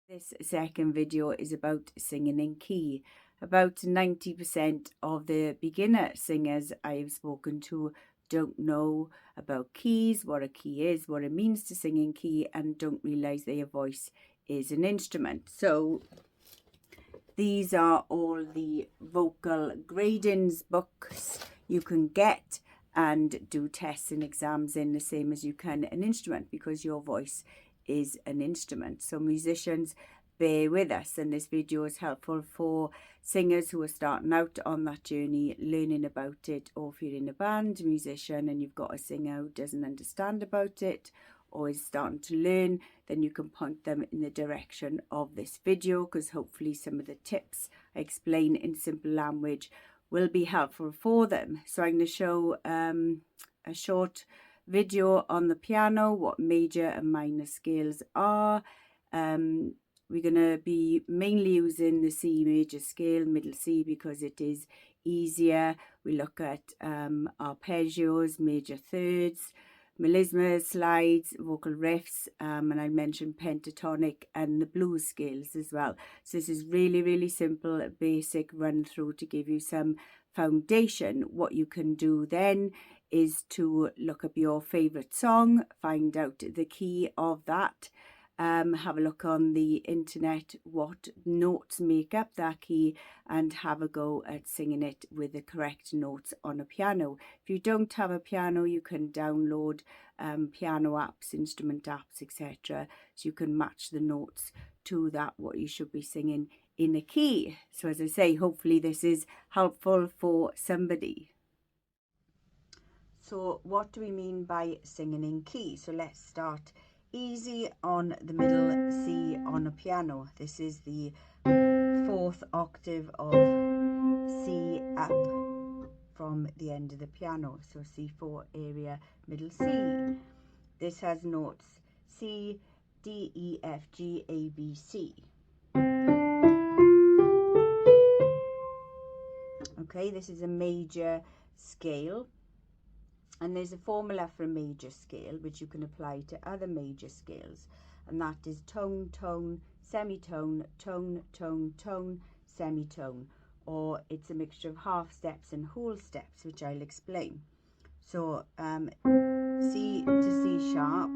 This second video is about singing in key. About 90% of the beginner singers I have spoken to don't know about keys, what a key is, what it means to sing in key, and don't realise their voice is an instrument. So these are all the vocal gradings books you can get and do tests and exams in the same as you can an instrument, because your voice is an instrument. So musicians, bear with us, and this video is helpful for singers who are starting out on that journey, learning about it, or if you're in a band, musician, and you've got a singer who doesn't understand about it or is starting to learn, then you can point them in the direction of this video, because hopefully some of the tips I explain in simple language will be helpful for them. So I'm going to show a short video on the piano, what major and minor scales are. We're going to be mainly using the C major scale, middle C, because it is easier. We look at arpeggios, major thirds, melismas, slides, vocal riffs, and I mentioned pentatonic and the blues scales as well. So this is really, really simple, basic run through to give you some foundation. What you can do then is to look up your favourite song, find out the key of that, have a look on the internet what notes make up that key, and have a go at singing it with the correct notes on a piano. If you don't have a piano, you can download piano apps, instrument apps, etc. So you can match the notes to that, what you should be singing in a key. So as I say, hopefully this is helpful for somebody. So what do we mean by singing in key? So let's start easy on the middle C on a piano. This is the fourth octave of C up from the end of the piano. So C4 area, middle C. This has notes C, D, E, F, G, A, B, C. Okay, this is a major scale. And there's a formula for a major scale which you can apply to other major scales, and that is tone, tone, semitone, tone, tone, tone, semitone, or it's a mixture of half steps and whole steps, which I'll explain. So C to C sharp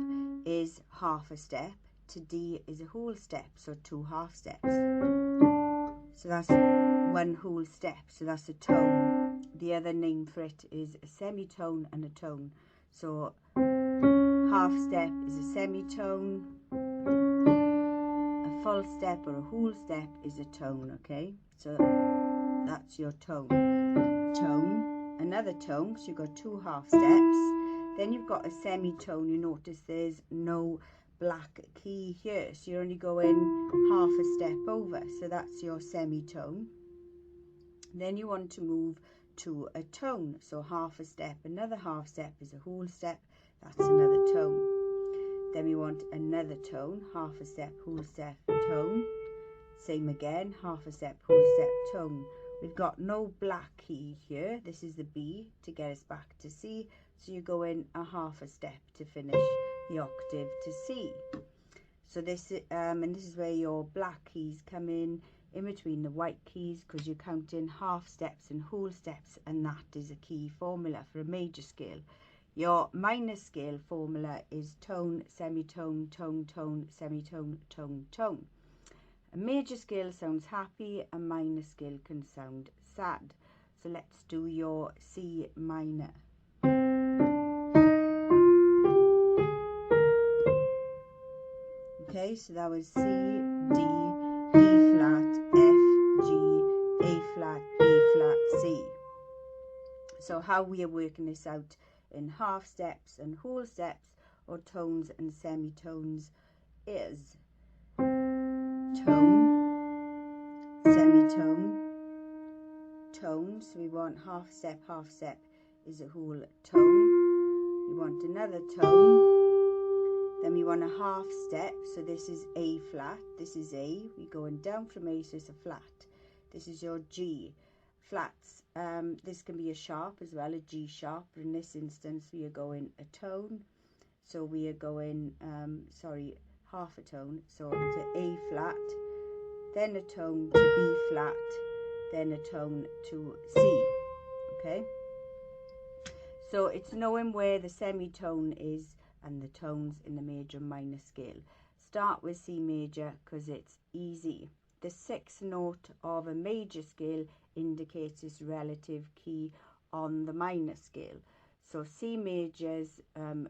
is half a step, to D is a whole step, so 2 half steps. So that's 1 whole step, so that's a tone. The other name for it is a semitone and a tone. So half step is a semitone, a full step or a whole step is a tone, okay? So that's your tone. Tone, another tone, so you've got 2 half steps. Then you've got a semitone. You notice there's no black key here, so you're only going half a step over, so that's your semitone. Then you want to move to a tone, so half a step, another half step is a whole step, that's another tone. Then we want another tone, half a step, whole step, tone. Same again, half a step, whole step, tone. We've got no black key here. This is the B to get us back to C, so you go in a half a step to finish the octave to C. So this and this is where your black keys come in between the white keys, because you're counting half steps and whole steps, and that is a key formula for a major scale. Your minor scale formula is tone, semitone, tone, tone, semitone, tone, tone. A major scale sounds happy, a minor scale can sound sad. So let's do your C minor. Okay, so that was C, D, E flat, F, G, A flat, B flat, C. So how we are working this out in half steps and whole steps, or tones and semitones, is tone, semitone, tone. So we want half step is a whole tone. We want another tone. Then we want a half step, so this is A flat, this is A, we're going down from A, so it's a flat. This is your G. Flats, this can be a sharp as well, a G sharp, but in this instance we are going a tone, so we are going, half a tone. So it's an A flat, then a tone to B flat, then a tone to C. Okay? So it's knowing where the semitone is and the tones in the major and minor scale. Start with C major because it's easy. The sixth note of a major scale indicates its relative key on the minor scale. So C major's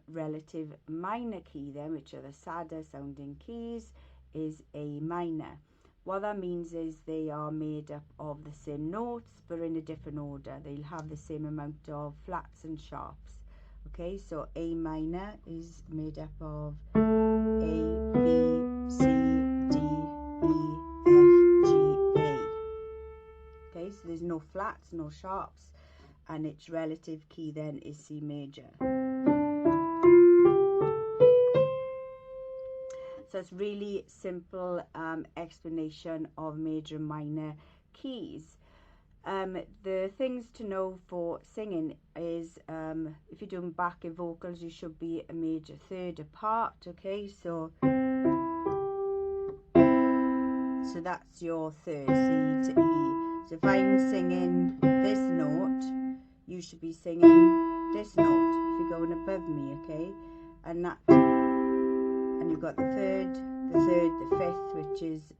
relative minor key then, which are the sadder sounding keys, is A minor. What that means is they are made up of the same notes but in a different order. They'll have the same amount of flats and sharps. Okay, so A minor is made up of A, B, C, D, E, F, G, A. Okay, so there's no flats, no sharps, and its relative key then is C major. So it's really simple explanation of major and minor keys. The things to know for singing is if you're doing backing vocals, you should be a major third apart. Okay, so that's your third, C to E. So if I'm singing this note, you should be singing this note if you're going above me. Okay, and you've got the third, the fifth, which is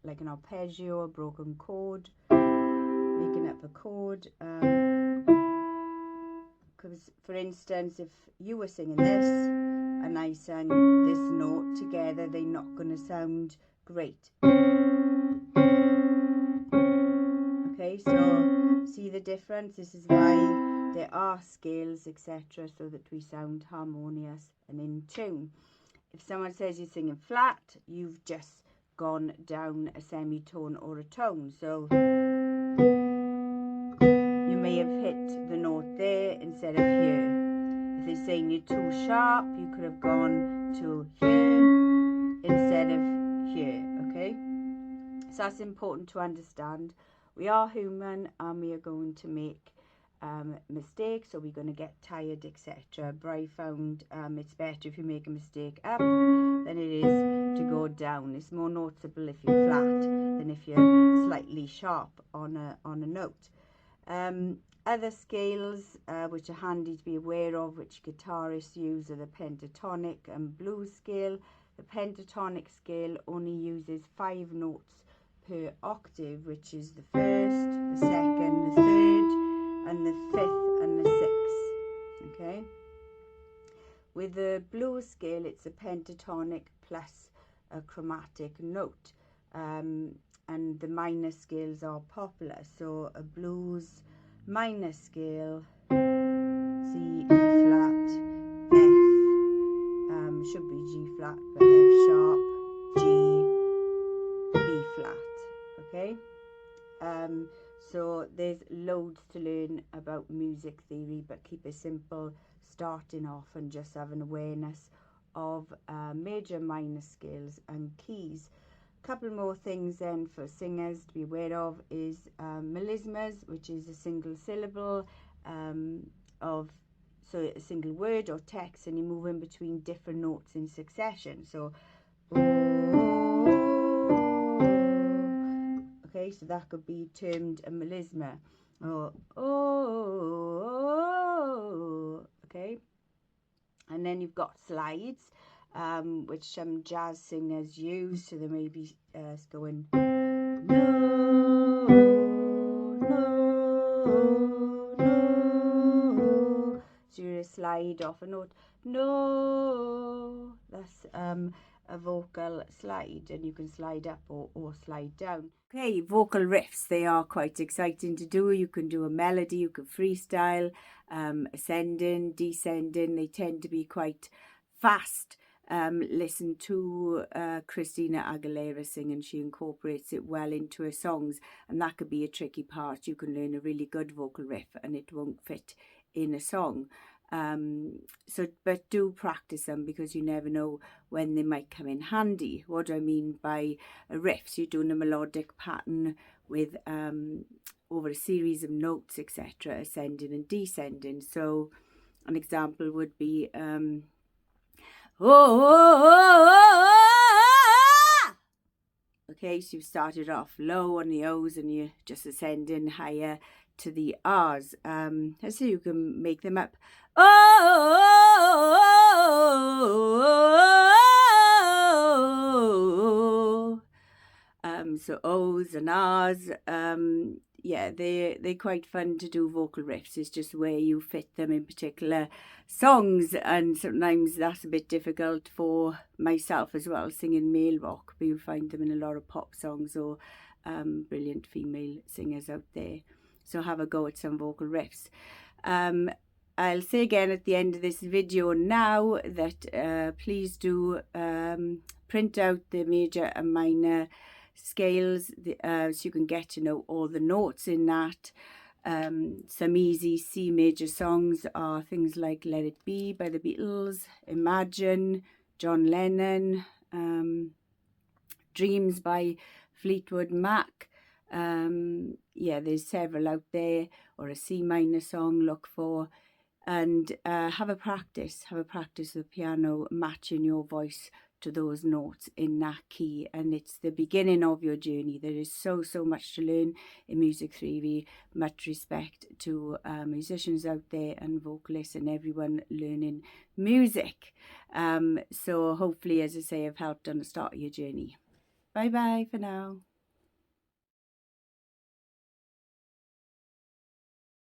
like an arpeggio, a broken chord, making up a chord. Because, for instance, if you were singing this and I sang this note together, they're not going to sound great. Okay, so see the difference? This is why there are scales, etc., so that we sound harmonious and in tune. If someone says you're singing flat, you've just gone down a semitone or a tone. So you may have hit the note there instead of here. If they're saying you're too sharp, you could have gone to here instead of here. Okay? So that's important to understand. We are human and we are going to make mistakes, so we're going to get tired, etc. But I found it's better if you make a mistake up than it is to go down. It's more noticeable if you're flat than if you're slightly sharp on a note. Other scales which are handy to be aware of, which guitarists use, are the pentatonic and blues scale. The pentatonic scale only uses 5 notes per octave, which is the first, the second, the third, and the fifth and the sixth. Okay. With the blues scale, it's a pentatonic plus a chromatic note, and the minor scales are popular. So a blues minor scale, C, E flat, F, should be G flat, but F sharp, G, B flat. Okay. So there's loads to learn about music theory, but keep it simple, starting off and just have an awareness of major minor scales and keys. A couple more things then for singers to be aware of is melismas, which is a single syllable so a single word or text, and you move in between different notes in succession. So okay, so that could be termed a melisma. Okay. And then you've got slides, which some jazz singers use. So they may be going no, no, no. So you're a slide off a note. No, that's a vocal slide, and you can slide up or slide down. Okay, vocal riffs, they are quite exciting to do. You can do a melody, you can freestyle, ascending, descending. They tend to be quite fast. Listen to Christina Aguilera sing, and she incorporates it well into her songs, and that could be a tricky part. You can learn a really good vocal riff and it won't fit in a song. But do practice them, because you never know when they might come in handy. What do I mean by a riff? So you're doing a melodic pattern with over a series of notes, etc., ascending and descending. So an example would be Okay, so you've started off low on the O's and you're just ascending higher to the R's. So you can make them up. Oh, so O's and R's. Yeah, they're quite fun to do vocal riffs. It's just where you fit them in particular songs, and sometimes that's a bit difficult for myself as well, singing male rock, but you'll find them in a lot of pop songs or brilliant female singers out there. So have a go at some vocal riffs. I'll say again at the end of this video now that please do print out the major and minor scales so you can get to know all the notes in that. Some easy C major songs are things like Let It Be by the Beatles, Imagine, John Lennon, Dreams by Fleetwood Mac. Yeah, there's several out there. Or a C minor song, look for. And have a practice with the piano, matching your voice to those notes in that key. And it's the beginning of your journey. There is so much to learn in music theory. Much respect to musicians out there and vocalists and everyone learning music. So hopefully, as I say, I've helped on the start of your journey. Bye bye for now.